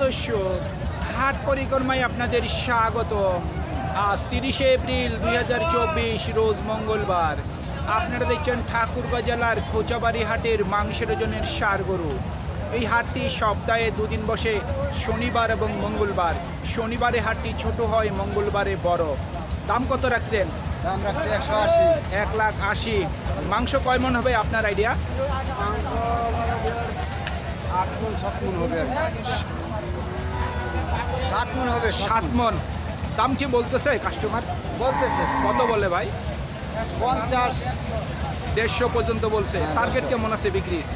দর্শক, হাট পরিক্রমায় আপনাদের স্বাগত। আজ 30শে এপ্রিল 2024 রোজ মঙ্গলবার। আপনারা দেখছেন ঠাকুরগাঁ জেলার খোঁচাবাড়ি হাটের মাংসের ওজনের ষাঁড় গরু। এই হাটটি সপ্তাহে দুদিন বসে, শনিবার এবং মঙ্গলবার। শনিবারে হাটটি ছোট হয়, মঙ্গলবারে বড়। দাম কত রাখছেন? দাম রাখছে 180। 1,80,000। মাংস কয় মন হবে আপনার আইডিয়া? মাংস 8 মণ 7 মণ হবে, 7 মণ হবে। 7 মন। দাম কি বলতেছে কাস্টমার? বলতেছে কত বলে ভাই? 50, 150 পর্যন্ত বলছে। টার্গেট কেমন আছে বিক্রির?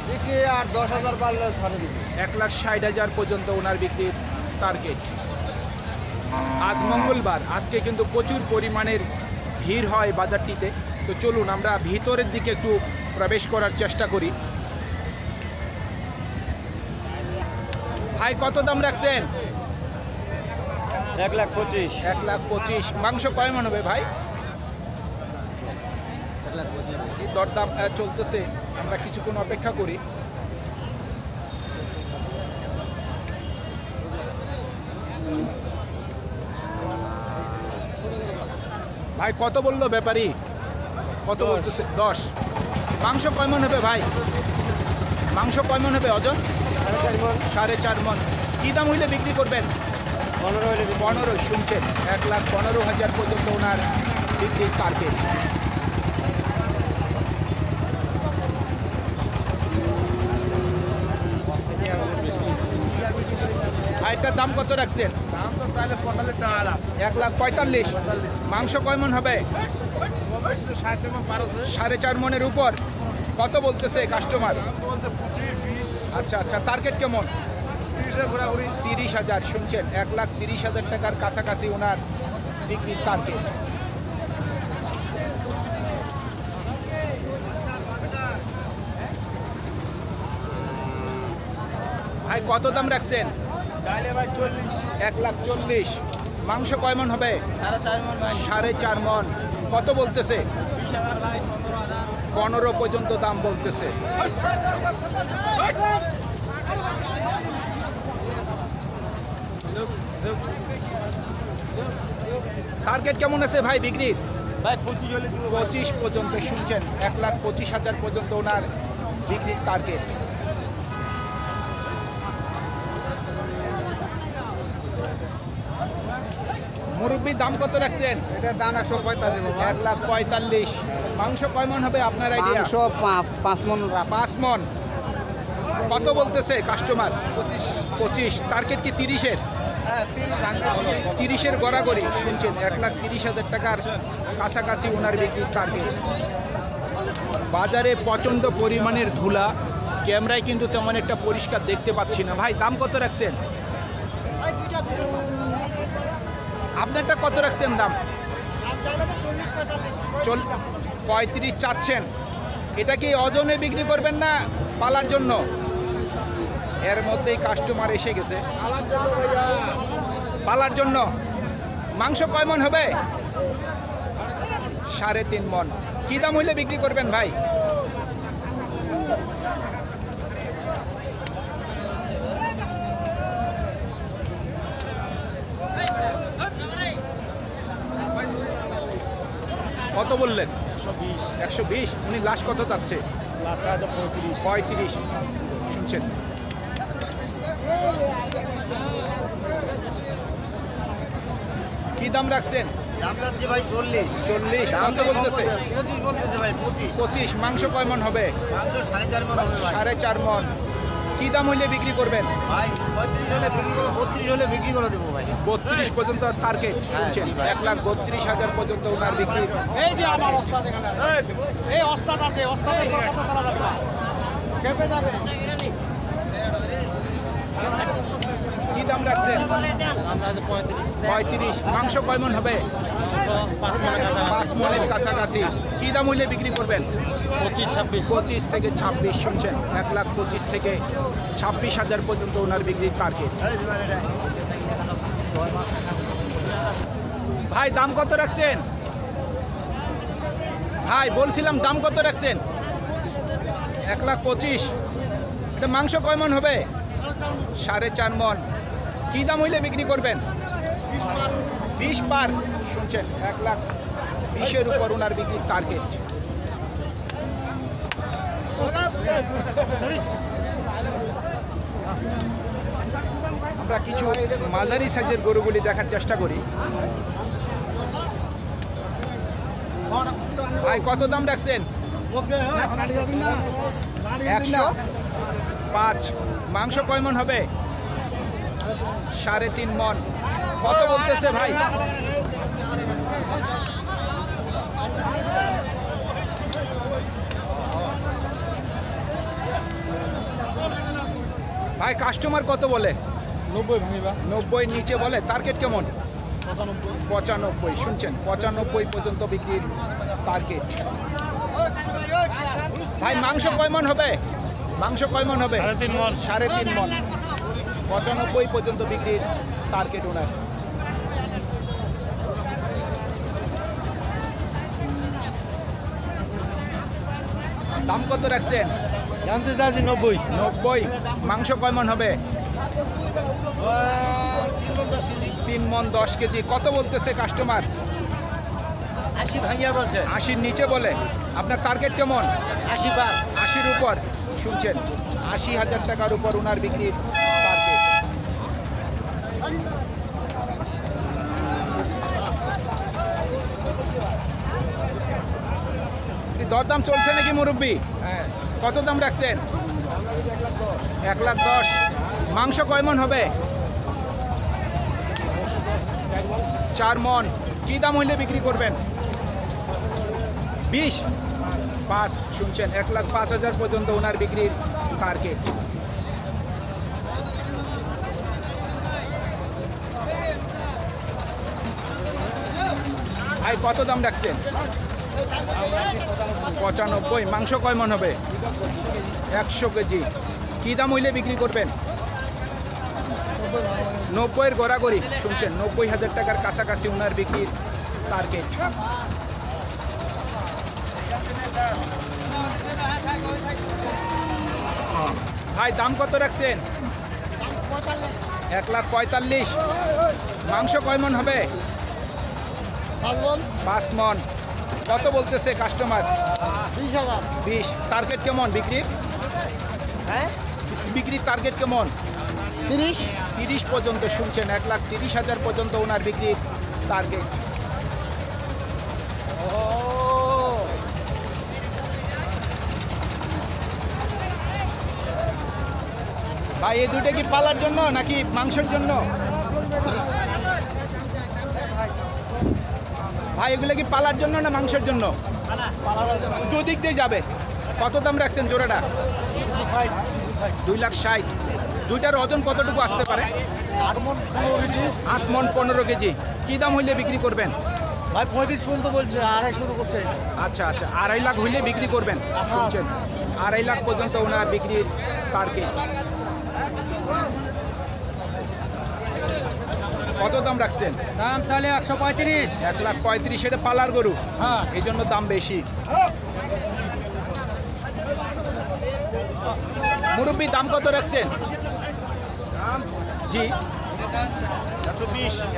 বিক্রি আর 10,000 পারলে ছাড়ে দিবি। 1,60,000 পর্যন্ত ওনার বিক্রির টার্গেট। আজ মঙ্গলবার, আজকে কিন্তু প্রচুর পরিমাণের ভিড় হয় বাজারটিতে। তো চলুন আমরা ভিতরের দিকে একটু প্রবেশ করার চেষ্টা করি। ভাই কত দাম রাখছেন? 1,25,000। 1,25,000। মাংস কয় মন হবে ভাই? দরদাম চলতেছে, আমরা কিছুক্ষণ অপেক্ষা করি। ভাই কত বললো ব্যাপারী? কত বলতেছে? 10। মাংস কয় মন হবে ভাই? মাংস কয় মন হবে ওজন? 4.5 মন। কী দাম হইলে বিক্রি করবেন? 15। শুনছেন, 1,15,000 পর্যন্ত ওনার বিক্রির টার্গেট। এটার দাম কত রাখছেন? দাম তো চাইলে 1,45,000। মাংস কয় মন হবে? 4.5 মনের উপর। কত বলতেছে কাস্টমার? আচ্ছা আচ্ছা, টার্গেট কেমন? 30,000। শুনছেন, 1,30,000 টাকার কাছাকাছি ওনার বিক্রির টার্গেট। ভাই কত দাম রাখছেন? 1,40,000। মাংস কয় মন হবে? 4.5 মন। কত বলতেছে? 15 পর্যন্ত দাম বলতেছে। টার্গেট কেমন আছে ভাই বিক্রির? ভাই 25 পর্যন্ত। শুনছেন, 1,25,000 পর্যন্ত ওনার বিক্রির টার্গেট। মুরব্বি দাম কত রাখছেন? এটার দাম 145 বাবা। 1,45,000। মাংস কয় মন হবে আপনার আইডিয়া? মাংস 5 মণ। 5 মন। কত বলতেছে কাস্টমার? 25। টার্গেট কি 30-এর? হ্যাঁ 30 30-এর গড়াগড়ি। শুনছেন, 1,30,000 টাকার কাছাকাছি ওনার বিক্রির টার্গেট। বাজারে প্রচণ্ড পরিমাণের ধুলা, ক্যামেরায় কিন্তু তেমন একটা পরিষ্কার দেখতে পাচ্ছি না। ভাই দাম কত রাখছেন? আপনারটা কত রাখছেন দাম? 35 চাচ্ছেন। এটা কি ওজনে বিক্রি করবেন না পালার জন্য? এর মধ্যেই কাস্টমার এসে গেছে। পালার জন্য। মাংস কয় মন হবে? 3.5 মন। কি দাম হইলে বিক্রি করবেন ভাই? কত বললেন? 120। উনি লাস্ট কত চাচ্ছে? 35। শুনছেন, কি দাম রাখছেন? দাম যাচ্ছে ভাই 40। 40। কত বলতেছে? 25 বলতেছে ভাই। 25। মাংস কয় মন হবে? মাংস 4.5 মণ হবে ভাই। 4.5 মন। কি দাম হইলে বিক্রি করবেন? ভাই 35 হলে বিক্রি করব, 32 হলে বিক্রি করে দেবো ভাই। 32 পর্যন্ত টার্গেট। শুনছেন, 1,32,000 পর্যন্ত ওনার বিক্রি। এই যে আমার ওস্তাদ এখানে, এই ওস্তাদ আছে, ওস্তাদের পর কথা ছাড়া যাবে না, খেপে যাবে। কি দাম রাখছেন? 35। মাংস কয় মন হবে? 5 মনের কাছাকাছি। কি দাম হইলে বিক্রি করবেন? 25 থেকে 26। শুনছেন, 1,25,000 থেকে 26,000 পর্যন্ত ওনার বিক্রির টার্গেট। ভাই দাম কত রাখছেন? ভাই বলছিলাম দাম কত রাখছেন? 1,25,000। এটা মাংস কয় মন হবে? 4.5 মন। কি দাম হইলে বিক্রি করবেন? 20 পার। শুনছেন, 1,20,000 উপর ওনার বিক্রির টার্গেট। আমরা কিছু মাঝারি সাইজের গরুগুলি দেখার চেষ্টা করি। ভাই কত দাম রাখছেন? 105। মাংস কয় মন হবে? 3.5 মন। কত বলতেছে ভাই? ভাই কাস্টমার কত বলে? 90 ভাঙিবা। 90 নিচে বলে। টার্গেট কেমন? 95। 95। শুনছেন, 95 পর্যন্ত বিক্রির টার্গেট। ভাই মাংস কয় মন হবে? মাংস কয় মন হবে? 3.5 মন। 3.5 মন। 95 পর্যন্ত বিক্রির টার্গেট ওনার। দাম কত রাখছেন? জানতে চাচ্ছি 90। 90। মাংস কয় মন হবে? 3 মন 10 কেজি। কত বলতেছে কাস্টমার? 80 ভাঙিয়া বলছে। 80 নিচে বলে। আপনার টার্গেট কেমন? 80 বার। 80-র উপর। শুনছেন, 80,000 টাকার উপর ওনার বিক্রির টার্গেট। দরদাম চলছে নাকি মুরব্বি? কত দাম রাখছেন? 1,10,000। মাংস কয় মন হবে? 4 মন। কি দাম হইলে বিক্রি করবেন? 20। 5। শুনছেন, 1,05,000 পর্যন্ত ওনার বিক্রির টার্গেট। ভাই কত দাম রাখছেন? 95। মাংস কয় মন হবে? 100 কেজি। কি দাম হইলে বিক্রি করবেন? 90-এর গড়াগড়ি। শুনছেন, 90,000 টাকার কাছাকাছি ওনার বিক্রির টার্গেট। ভাই দাম কত রাখছেন? 1,45,000। মাংস কয় মন হবে? 5 মন। কত বলতেছে কাস্টমার? 20। টার্গেট কেমন বিক্রির? বিক্রির টার্গেট কেমন? 30 পর্যন্ত। শুনছেন, 1,30,000 পর্যন্ত ওনার বিক্রির টার্গেট। ভাই এই দুটো কি পালার জন্য নাকি মাংসের জন্য? ভাই এগুলো কি পালার জন্য না মাংসের জন্য? দুদিক দিয়ে যাবে। কত দাম রাখছেন জোড়াটা? 2,60,000। দুইটার ওজন কতটুকু আসতে পারে? 8 মন 15 কেজি। কি দাম হইলে বিক্রি করবেন? ভাই 35 পর্যন্ত বলছে, 2.5 শুরু করছে। আচ্ছা, 2.5 লাখ হইলে বিক্রি করবেন। শুনছেন, 2.5 লাখ পর্যন্ত ওনার বিক্রির টার্গেট। কত দাম রাখছেন? দাম চালে 135। 1,35,000। এটা পালার গরু, হ্যাঁ, এই জন্য দাম বেশি। মুরব্বি দাম কত রাখছেন? জি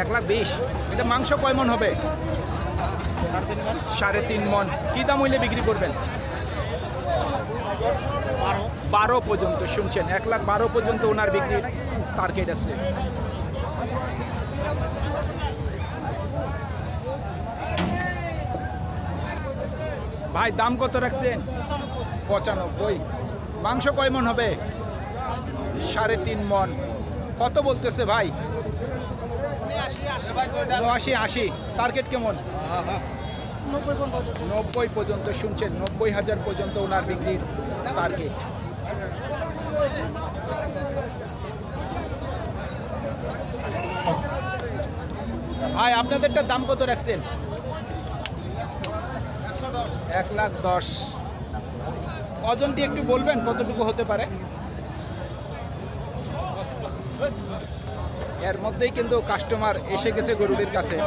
1,20,000। এটা মাংস কয় মন হবে? 3.5 মন। কি দাম হইলে বিক্রি করবেন? 12 পর্যন্ত। শুনছেন, 1,12,000 পর্যন্ত ওনার বিক্রির টার্গেট আছে। ভাই দাম কত রাখছেন? 95। মাংস কয় মন হবে? 3.5 মন। কত বলতেছে ভাই? 80। টার্গেট কেমন? 90 পর্যন্ত। শুনছেন, 90,000 পর্যন্ত ওনার বিক্রির টার্গেট। ভাই আপনাদেরটা দাম কত রাখছেন? 1,10,000। ওজনটি একটু বলবেন কতটুকু হতে পারে? এর মধ্যেই কিন্তু কাস্টমার এসে গেছে গরুটির কাছে।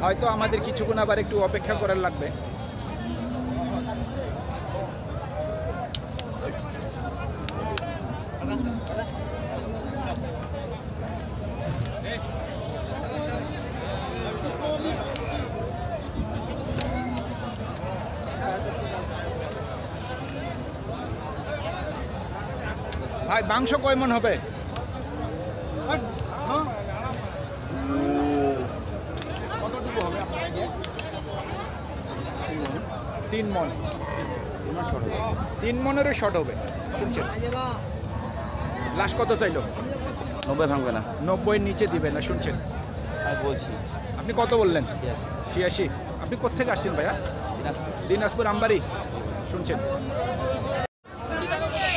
হয়তো আমাদের কিছুক্ষণ আবার একটু অপেক্ষা করার লাগবে। ভাই মাংস কয় মন হবে? 3 মন। 3 মনেরও শর্ট হবে, শুনছেন? লাস্ট কত চাইলো? 90 ভাঙবে না। 90-এর নিচে দিবে না, শুনছেন? আমি বলছি আপনি কত বললেন? 86। 86। আপনি কোত্থেকে আসছেন ভাইয়া? দিনাজপুর আমবাড়ি, শুনছেন?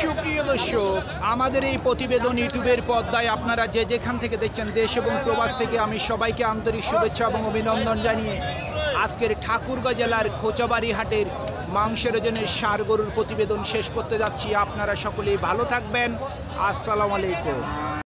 সুপ্রিয় দর্শক, আমাদের এই প্রতিবেদন ইউটিউবের পর্দায় আপনারা যে যেখান থেকে দেখছেন, দেশ এবং প্রবাস থেকে, আমি সবাইকে আন্তরিক শুভেচ্ছা এবং অভিনন্দন জানিয়ে আজকের ঠাকুরগাঁ জেলার খোঁচাবাড়ি হাটের মাংসের ওজনের ষাঁড় গরুর প্রতিবেদন শেষ করতে যাচ্ছি। আপনারা সকলেই ভালো থাকবেন। আসসালামু আলাইকুম।